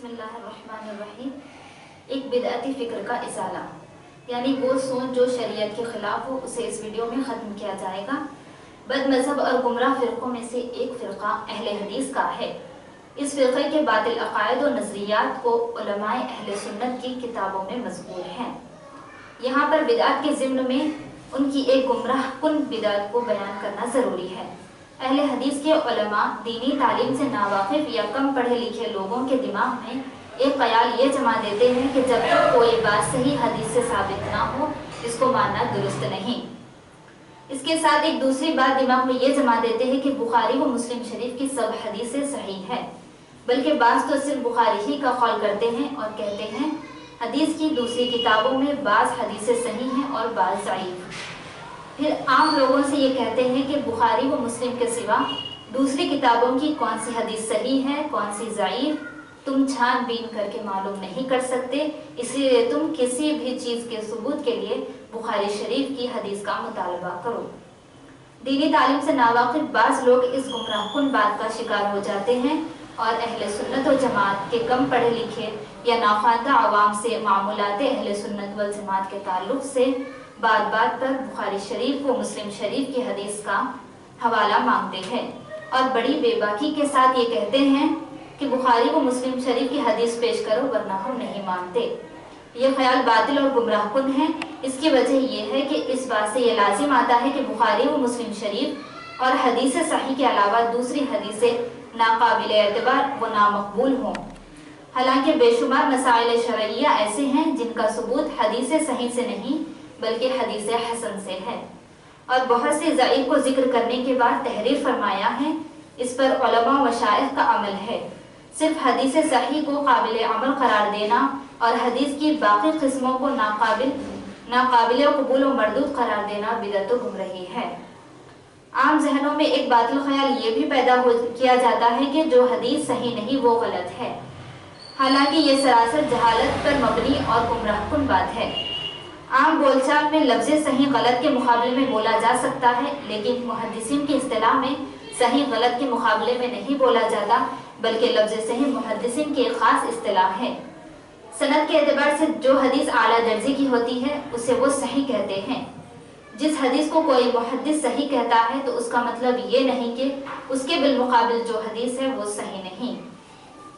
بسم اللہ الرحمن الرحیم۔ ایک بدعتی فکر کا ازالہ، یعنی وہ سوچ جو شریعت کے خلاف ہو اسے اس ویڈیو میں ختم کیا جائے گا۔ بد مذہب اور گمراہ فرقوں میں سے ایک فرقہ اہل حدیث کا ہے۔ اس فرقے کے باطل عقائد و نظریات کو علماء اہل سنت کی کتابوں میں مذکور ہیں۔ یہاں پر بدعت کے ضمن میں ان کی ایک گمراہ کن بدعت کو بیان کرنا ضروری ہے۔ اہل حدیث کے علماء دینی تعلیم سے ناواقف یا کم پڑھے لکھے لوگوں کے دماغ میں ایک خیال یہ جما دیتے ہیں کہ جب تک کوئی بات صحیح حدیث سے ثابت نہ ہو اس کو ماننا درست نہیں۔ اس کے ساتھ ایک دوسری بات دماغ میں یہ جما دیتے ہیں کہ بخاری و مسلم شریف کی سب حدیثیں صحیح ہے، بلکہ بعض تو صرف بخاری ہی کا قول کرتے ہیں اور کہتے ہیں حدیث کی دوسری کتابوں میں بعض حدیثیں صحیح ہیں اور بعض ضعیف۔ پھر عام لوگوں سے یہ کہتے ہیں کہ بخاری و مسلم کے سوا دوسری کتابوں کی کون سی حدیث صحیح ہے کون سی ضعیف تم چھان بین کر کے معلوم نہیں کر سکتے، اسی لیے تم کسی بھی چیز کے ثبوت کے لیے بخاری شریف کی حدیث کا مطالبہ کرو۔ دینی تعلیم سے ناواقف بعض لوگ اس گمراہ کن بات کا شکار ہو جاتے ہیں اور اہل سنت و جماعت کے کم پڑھے لکھے یا ناخواندہ عوام سے معمولات اہل سنت والجماعت کے تعلق سے بات بات پر بخاری شریف و مسلم شریف کی حدیث کا حوالہ مانگتے ہیں اور بڑی بے باکی کے ساتھ یہ کہتے ہیں کہ بخاری و مسلم شریف کی حدیث پیش کرو ورنہ ہم نہیں مانتے۔ یہ خیال باطل اور گمراہ کن ہے۔ اس کی وجہ یہ ہے کہ اس بات سے یہ لازم آتا ہے کہ بخاری و مسلم شریف اور حدیث صحیح کے علاوہ دوسری حدیثیں ناقابل اعتبار و نامقبول ہوں، حالانکہ بے شمار مسائل شرعیہ ایسے ہیں جن کا ثبوت حدیث صحیح سے نہیں بلکہ حدیث حسن سے ہے، اور بہت سے ضعیف کو ذکر کرنے کے بعد تحریر فرمایا ہے۔ اس پر علماء و مشائخ کا عمل ہے۔ صرف حدیث صحیح کو قابل عمل قرار دینا اور حدیث کی باقی قسموں کو ناقابل قبول و مردود قرار دینا بدعت و گمراہی ہے۔ عام ذہنوں میں ایک باطل خیال یہ بھی پیدا کیا جاتا ہے کہ جو حدیث صحیح نہیں وہ غلط ہے، حالانکہ یہ سراسر جہالت پر مبنی اور گمراہ کن بات ہے۔ عام بول چال میں لفظ صحیح غلط کے مقابلے میں بولا جا سکتا ہے، لیکن محدثین کی اصطلاح میں صحیح غلط کے مقابلے میں نہیں بولا جاتا، بلکہ لفظ صحیح محدثین کی ایک خاص اصطلاح ہے۔ سند کے اعتبار سے جو حدیث اعلیٰ درجے کی ہوتی ہے اسے وہ صحیح کہتے ہیں۔ جس حدیث کو کوئی محدث صحیح کہتا ہے تو اس کا مطلب یہ نہیں کہ اس کے بالمقابل جو حدیث ہے وہ صحیح نہیں،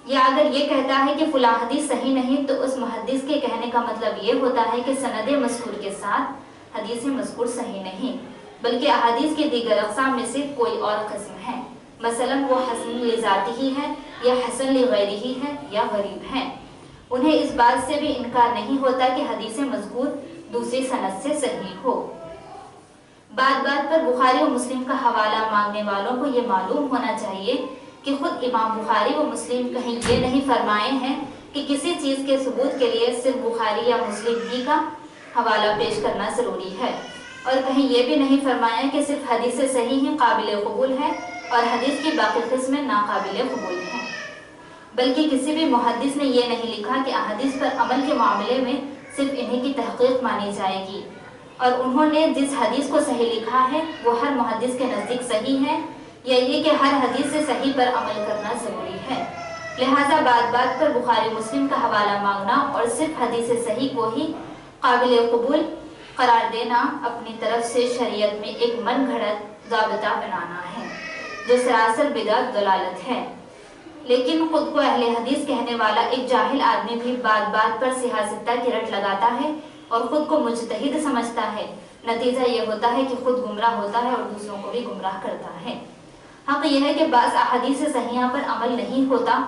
یا اگر یہ کہتا ہے کہ فلاں حدیث صحیح نہیں تو اس محدث کے کہنے کا مطلب یہ ہوتا ہے کہ سند مذکور کے ساتھ حدیث مذکور صحیح نہیں بلکہ احادیث کی دیگر اقسام میں سے کوئی اور قسم ہے، مثلا وہ حسن لذاتی ہی ہے یا حسن لغیرہ ہی ہے یا غریب ہیں۔ انہیں اس بات سے بھی انکار نہیں ہوتا کہ حدیث مذکور دوسری سند سے صحیح ہو۔ بات بات پر بخاری و مسلم کا حوالہ مانگنے والوں کو یہ معلوم ہونا چاہیے کہ خود امام بخاری و مسلم کہیں یہ نہیں فرمائے ہیں کہ کسی چیز کے ثبوت کے لیے صرف بخاری یا مسلم ہی کا حوالہ پیش کرنا ضروری ہے، اور کہیں یہ بھی نہیں فرمایا کہ صرف حدیث صحیح ہی قابل قبول ہے اور حدیث کی باقی قسمیں ناقابل قبول ہیں، بلکہ کسی بھی محدث نے یہ نہیں لکھا کہ احادیث پر عمل کے معاملے میں صرف انہی کی تحقیق مانی جائے گی، اور انہوں نے جس حدیث کو صحیح لکھا ہے وہ ہر محدث کے نزدیک صحیح ہے، یا یہ کہ ہر حدیث سے صحیح پر عمل کرنا ضروری ہے۔ لہٰذا بات بات پر بخاری مسلم کا حوالہ مانگنا اور صرف حدیث صحیح کو ہی قابل قبول قرار دینا اپنی طرف سے شریعت میں ایک من گھڑت ضابطہ بنانا ہے جو سراسر بدعت ضلالت ہے۔ لیکن خود کو اہل حدیث کہنے والا ایک جاہل آدمی بھی بات بات پر سیاستہ کی رٹ لگاتا ہے اور خود کو مجتہد سمجھتا ہے۔ نتیجہ یہ ہوتا ہے کہ خود گمراہ ہوتا ہے اور دوسروں کو بھی گمراہ کرتا ہے۔ حق یہ ہے کہ بعض احادیث صحیحہ پر عمل نہیں ہوتا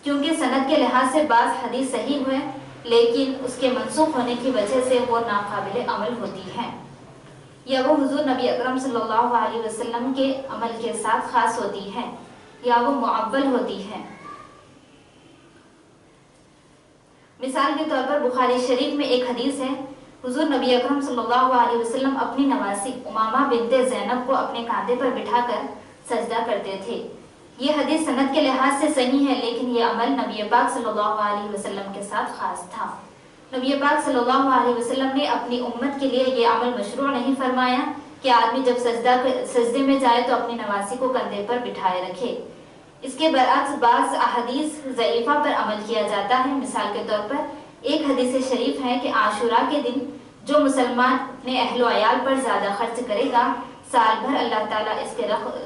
کیونکہ سند کے لحاظ سے بعض حدیث صحیح ہوئے لیکن اس کے منسوخ ہونے کی وجہ سے وہ ناقابل عمل ہوتی ہے، یا وہ حضور نبی اکرم صلی اللہ علیہ وسلم کے عمل کے ساتھ خاص ہوتی ہے، یا وہ معول ہوتی ہے۔ مثال کے طور پر بخاری شریف میں ایک حدیث ہے، حضور نبی اکرم صلی اللہ علیہ وسلم اپنی نواسی امامہ بنت زینب کو اپنے کاندھے پر بٹھا کر سجدہ کرتے تھے۔ یہ حدیث سند کے لحاظ سے صحیح ہے لیکن یہ عمل نبی پاک صلی اللہ علیہ وسلم کے ساتھ خاص تھا۔ نبی پاک صلی اللہ علیہ وسلم نے اپنی امت کے لیے یہ عمل مشروع نہیں فرمایا کہ آدمی جب سجدے میں جائے تو اپنی نواسی کو کندھے پر بٹھائے رکھے۔ اس کے برعکس بعض احادیث ضعیفہ پر عمل کیا جاتا ہے۔ مثال کے طور پر ایک حدیث شریف ہے کہ عاشوراء کے دن جو مسلمان اپنے اہل و عیال پر زیادہ خرچ کرے گا، سال بھر اللہ تعالیٰ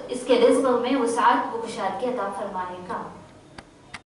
اس کے رزق میں وسعت و کشادگی عطا فرمائے گا۔